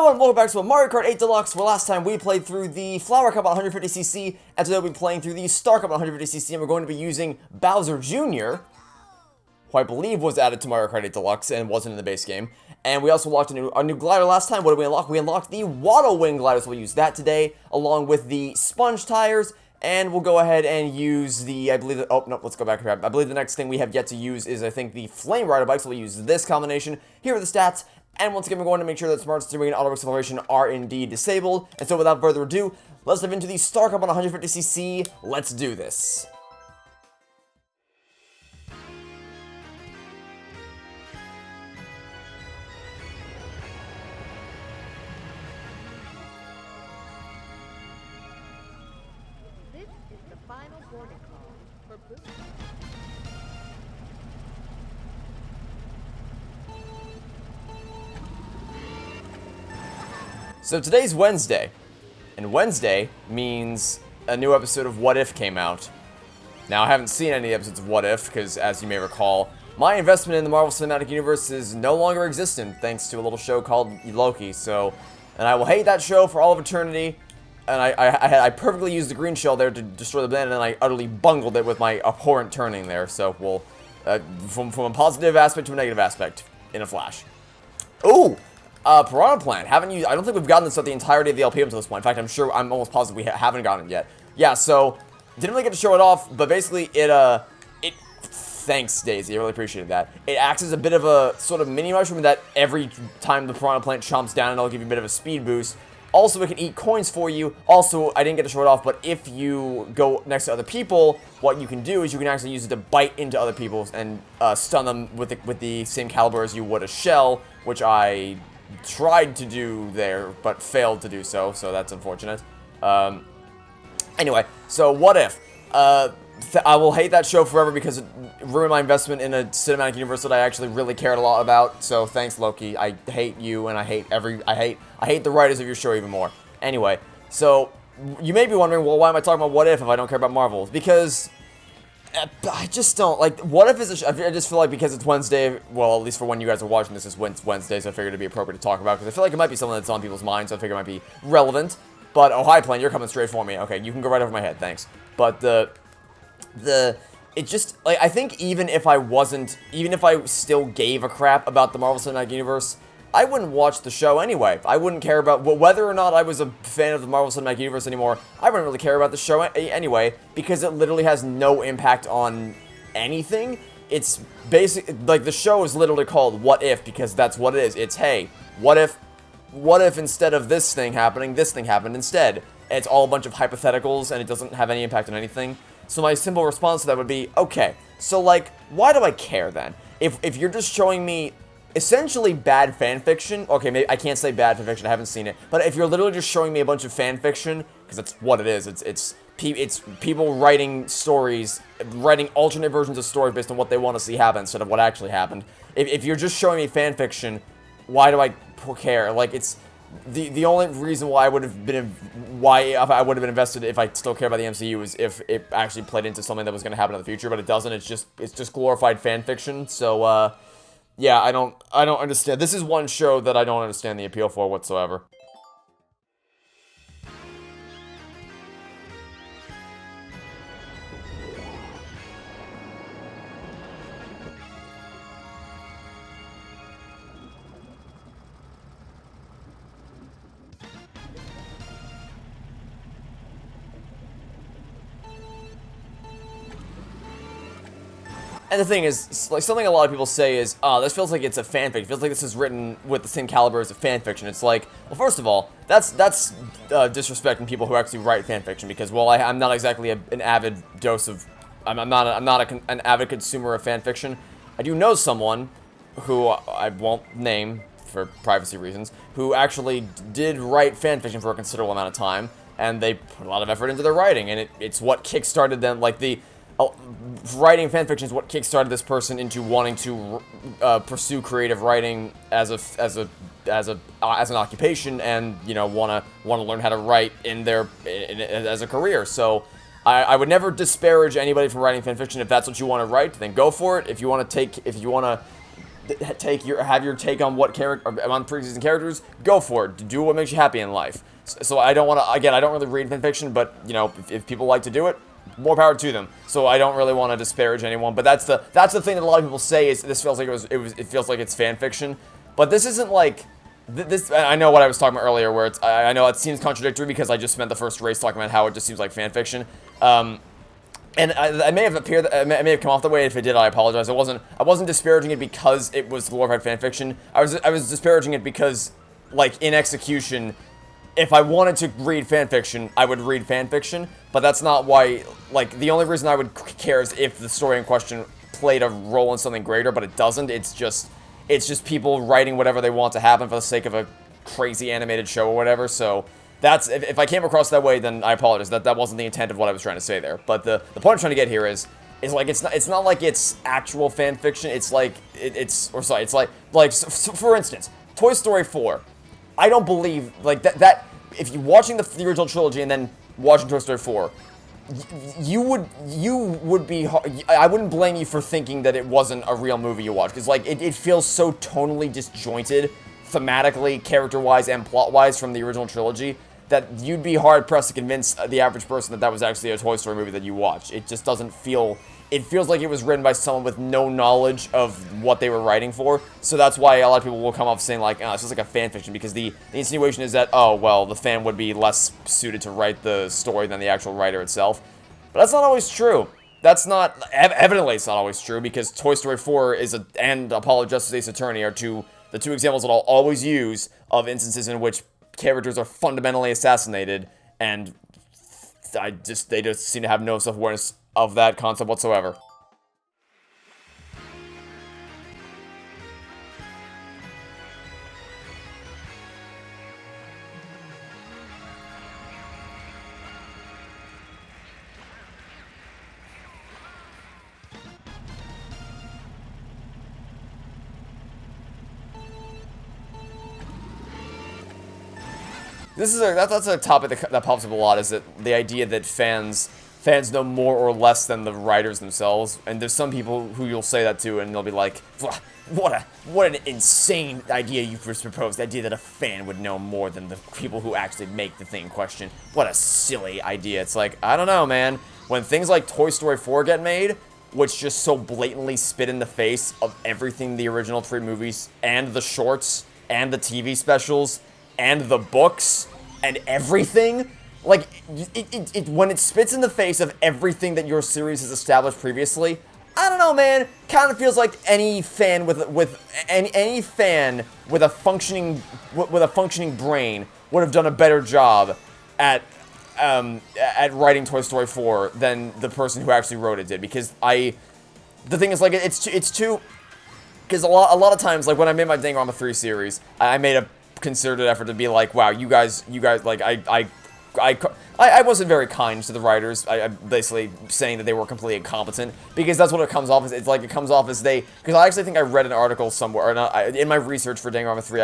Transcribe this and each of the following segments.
Hello and welcome back to a Mario Kart 8 Deluxe, where last time we played through the Flower Cup on 150cc, and today we'll be playing through the Star Cup on 150cc, and we're going to be using Bowser Jr., who I believe was added to Mario Kart 8 Deluxe and wasn't in the base game. And we also unlocked a new glider last time. What did we unlock? We unlocked the Waddle Wing glider, so we'll use that today, along with the sponge tires, and we'll go ahead and use the, oh, no, let's go back here. I believe the next thing we have yet to use is, I think, the Flame Rider bike, so we'll use this combination. Here are the stats. And once again, we're going to make sure that Smart Steering and Auto Acceleration are indeed disabled. And so without further ado, let's dive into the Star Cup on 150cc. Let's do this. This is the final boarding call for Boost. So today's Wednesday, and Wednesday means a new episode of What If came out. Now, I haven't seen any episodes of What If, because as you may recall, my investment in the Marvel Cinematic Universe is no longer existent, thanks to a little show called Loki, and I will hate that show for all of eternity, and I perfectly used the green shell there to destroy the banana, and I utterly bungled it with my abhorrent turning there, so we'll, from a positive aspect to a negative aspect, in a flash. Ooh! Piranha Plant. I don't think we've gotten this at the entirety of the LP up to this point. In fact, I'm almost positive we haven't gotten it yet. Yeah, so, didn't really get to show it off, but basically, thanks, Daisy, I really appreciated that. It acts as a bit of a sort of mini mushroom that every time the Piranha Plant chomps down, it'll give you a bit of a speed boost. Also, it can eat coins for you. Also, I didn't get to show it off, but if you go next to other people, what you can do is you can actually use it to bite into other people and stun them with the same caliber as you would a shell, which I tried to do there, but failed to do so that's unfortunate. Anyway, so What If? I will hate that show forever because it ruined my investment in a cinematic universe that I actually really cared a lot about, so thanks, Loki. I hate you, and I hate the writers of your show even more. Anyway, so, you may be wondering, well, why am I talking about What If I don't care about Marvel? Because I just don't, like, What If is I just feel like because it's Wednesday, well, at least for when you guys are watching this, it's Wednesday, so I figured it'd be appropriate to talk about, because I feel like it might be something that's on people's minds, so I figure it might be relevant. But, oh, hi, Plane, you're coming straight for me. Okay, you can go right over my head, thanks. But it just, like, I think even if I still gave a crap about the Marvel Cinematic Universe, I wouldn't watch the show anyway. I wouldn't care about, whether or not I was a fan of the Marvel Cinematic Universe anymore, I wouldn't really care about the show anyway, because it literally has no impact on anything. It's like, the show is literally called What If, because that's what it is. It's, hey, what if instead of this thing happening, this thing happened instead? And it's all a bunch of hypotheticals, and it doesn't have any impact on anything. So my simple response to that would be, okay, so, like, why do I care then? If you're just showing me essentially bad fanfiction, okay, maybe I can't say bad fanfiction, I haven't seen it, but if you're literally just showing me a bunch of fanfiction, because that's what it is, it's people writing stories, writing alternate versions of stories based on what they want to see happen instead of what actually happened. If you're just showing me fanfiction, why do I care? Like, it's the only reason why I would have been invested if I still care about the MCU is if it actually played into something that was going to happen in the future, but it doesn't. It's just glorified fanfiction. So yeah, I don't understand. This is one show that I don't understand the appeal for whatsoever. And the thing is, like, something a lot of people say is, oh, this feels like it's a fanfic. It feels like this is written with the same caliber as a fanfiction. It's like, well, first of all, that's disrespecting people who actually write fanfiction, because, well, I'm not exactly an avid dose of, I'm not an avid consumer of fanfiction. I do know someone who I won't name for privacy reasons, who actually did write fanfiction for a considerable amount of time, and they put a lot of effort into their writing, and it's what kickstarted them, like, writing fanfiction is what kickstarted this person into wanting to pursue creative writing as an occupation, and, you know, want to learn how to write as a career. So I would never disparage anybody from writing fanfiction. If that's what you want to write, then go for it. If you want to have your take on what character on pre-existing characters, go for it. Do what makes you happy in life. So I don't want to, again, I don't really read fanfiction, but, you know, if people like to do it, more power to them. So I don't really want to disparage anyone, but that's the thing that a lot of people say is this feels like it feels like it's fan fiction, but this isn't like this. I know what I was talking about earlier, where I know it seems contradictory because I just spent the first race talking about how it just seems like fan fiction. And I may have I may have come off the way. If it did, I apologize. I wasn't disparaging it because it was glorified fan fiction. I was disparaging it because, like, in execution, if I wanted to read fanfiction, I would read fanfiction, but that's not why, like, the only reason I would care is if the story in question played a role in something greater, but it doesn't. It's just people writing whatever they want to happen for the sake of a crazy animated show or whatever, so that's, if I came across that way, then I apologize. That wasn't the intent of what I was trying to say there, but the point I'm trying to get here is like, it's not like it's actual fanfiction, it's like, for instance, Toy Story 4, I don't believe, like, that if you're watching the original trilogy and then watching Toy Story 4, you would be, I wouldn't blame you for thinking that it wasn't a real movie you watched, because, like, it feels so tonally disjointed, thematically, character-wise, and plot-wise from the original trilogy, that you'd be hard-pressed to convince the average person that that was actually a Toy Story movie that you watched. It just doesn't feel... It feels like it was written by someone with no knowledge of what they were writing for, so that's why a lot of people will come off saying, like, oh, this is like a fan fiction, because the insinuation is that, oh, well, the fan would be less suited to write the story than the actual writer itself. But that's not always true. That's not... Evidently, it's not always true, because Toy Story 4 and Apollo Justice Ace Attorney are the two examples that I'll always use of instances in which characters are fundamentally assassinated, and they just seem to have no self-awareness of that concept whatsoever. That's a topic that pops up a lot, is that the idea that fans know more or less than the writers themselves, and there's some people who you'll say that to, and they'll be like, what an insane idea you first proposed, the idea that a fan would know more than the people who actually make the thing in question. What a silly idea. It's like, I don't know, man. When things like Toy Story 4 get made, which just so blatantly spit in the face of everything the original 3 movies, and the shorts, and the TV specials, and the books, and everything, like, when it spits in the face of everything that your series has established previously, I don't know, man, kind of feels like any fan with a functioning brain would have done a better job at writing Toy Story 4 than the person who actually wrote it did, because the thing is, like, it's too, because a lot of times, like, when I made my Danganronpa 3 series, I made a concerted effort to be like, wow, you guys, like, I wasn't very kind to the writers. I basically saying that they were completely incompetent, because that's what it comes off as. It's like, it comes off as because I actually think I read an article somewhere, or not, in my research for Danganronpa 3,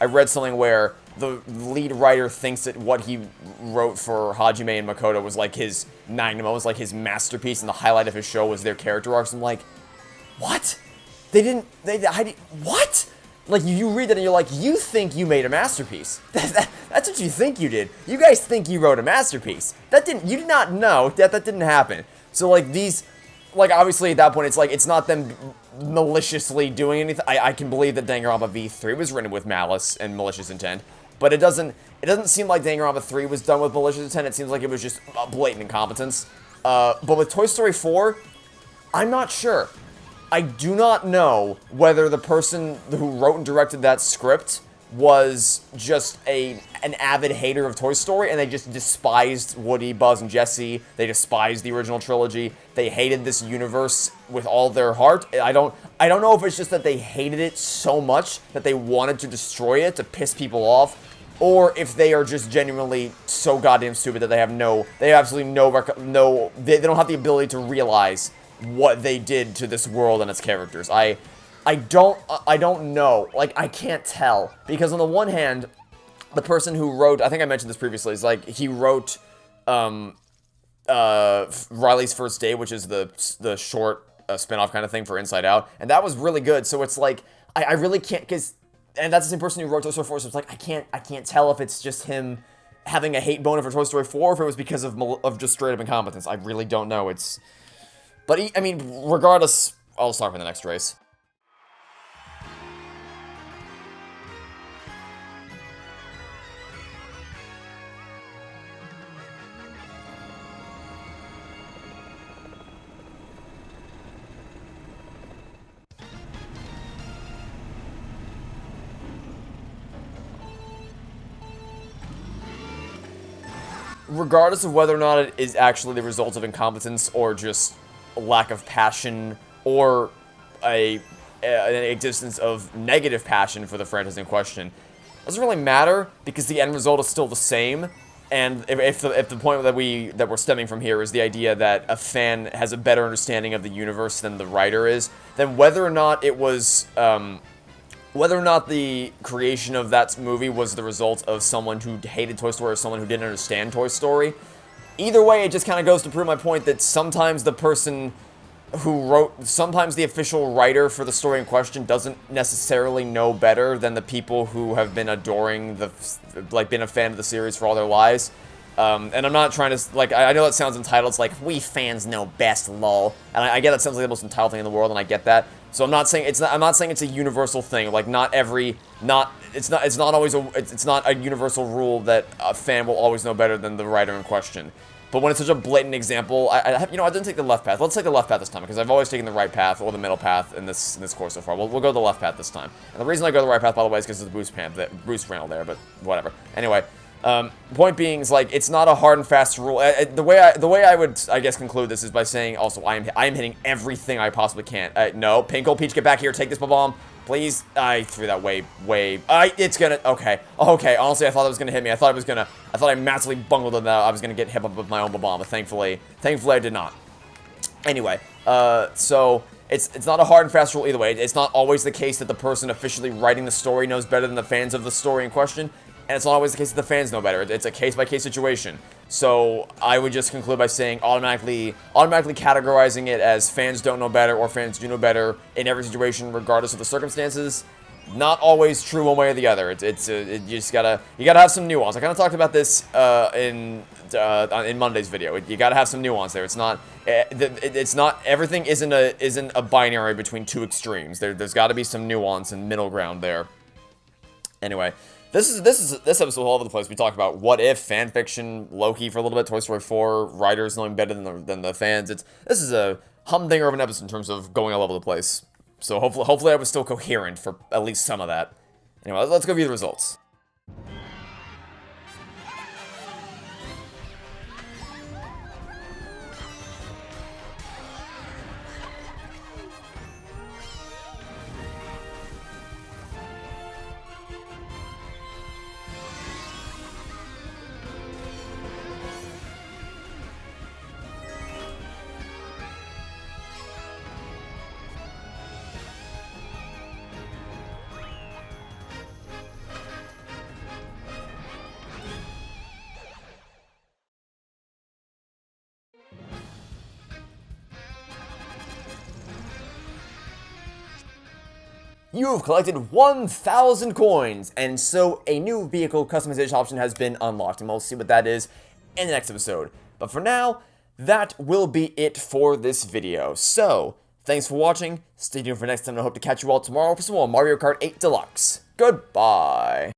I read something where the lead writer thinks that what he wrote for Hajime and Makoto was like his magnum, was like his masterpiece, and the highlight of his show was their character arcs. I'm like, what? What? Like, you read that and you're like, you think you made a masterpiece. That's what you think you did. You guys think you wrote a masterpiece. You did not know that didn't happen. So, like, obviously at that point, it's like, it's not them maliciously doing anything. I can believe that Danganronpa V3 was written with malice and malicious intent, but it doesn't seem like Danganronpa 3 was done with malicious intent. It seems like it was just blatant incompetence. But with Toy Story 4, I'm not sure. I do not know whether the person who wrote and directed that script was just an avid hater of Toy Story, and they just despised Woody, Buzz, and Jessie. They despised the original trilogy. They hated this universe with all their heart. I don't know if it's just that they hated it so much that they wanted to destroy it to piss people off, or if they are just genuinely so goddamn stupid that they don't have the ability to realize what they did to this world and its characters. I don't know. Like, I can't tell. Because on the one hand, the person who wrote, I think I mentioned this previously, is like, he wrote, Riley's First Day, which is the short spin-off kind of thing for Inside Out, and that was really good. So it's like, I really can't, because, and that's the same person who wrote Toy Story 4, so it's like, I can't tell if it's just him having a hate boner for Toy Story 4, or if it was because of just straight up incompetence. I really don't know. But I mean, regardless, I'll start with the next race. Regardless of whether or not it is actually the result of incompetence or just a lack of passion or an existence of negative passion for the franchise in question, doesn't really matter because the end result is still the same. And if the point that we're stemming from here is the idea that a fan has a better understanding of the universe than the writer is, then whether or not it was whether or not the creation of that movie was the result of someone who hated Toy Story or someone who didn't understand Toy Story, either way, it just kind of goes to prove my point that sometimes the person sometimes the official writer for the story in question doesn't necessarily know better than the people who have been adoring been a fan of the series for all their lives. And I'm not trying to, I know that sounds entitled, it's like, we fans know best, lol. And I get that sounds like the most entitled thing in the world, and I get that. So I'm not saying it's a universal thing. Like, it's not a universal rule that a fan will always know better than the writer in question. But when it's such a blatant example, I didn't take the left path. Let's take the left path this time, because I've always taken the right path or the middle path in this course so far. We'll go the left path this time. And the reason I go the right path, by the way, is because of the boost panel there, but whatever. Anyway, point being is, like, it's not a hard and fast rule. The way I would, I guess, conclude this is by saying, also, I am hitting everything I possibly can. No, Pinkle, Peach, get back here, take this bomb, please. I threw that way, it's gonna, okay, honestly, I thought it was gonna hit me. I thought I massively bungled it out. I was gonna get hit with my own bomb, but thankfully I did not. Anyway, so, it's not a hard and fast rule either way. It's not always the case that the person officially writing the story knows better than the fans of the story in question. And it's not always the case that the fans know better. It's a case-by-case situation. So I would just conclude by saying automatically categorizing it as fans don't know better or fans do know better in every situation, regardless of the circumstances. Not always true one way or the other. You just gotta have some nuance. I kind of talked about this in Monday's video. You gotta have some nuance there. It's not everything isn't a binary between two extremes. There's got to be some nuance and middle ground there. Anyway. This episode all over the place. We talk about what if, fanfiction, Loki for a little bit, Toy Story 4, writers knowing better than the fans. This is a humdinger of an episode in terms of going all over the place. So hopefully I was still coherent for at least some of that. Anyway, let's go view the results. You have collected 1,000 coins, and so a new vehicle customization option has been unlocked, and we'll see what that is in the next episode. But for now, that will be it for this video. So, thanks for watching, stay tuned for next time, and I hope to catch you all tomorrow for some more Mario Kart 8 Deluxe. Goodbye!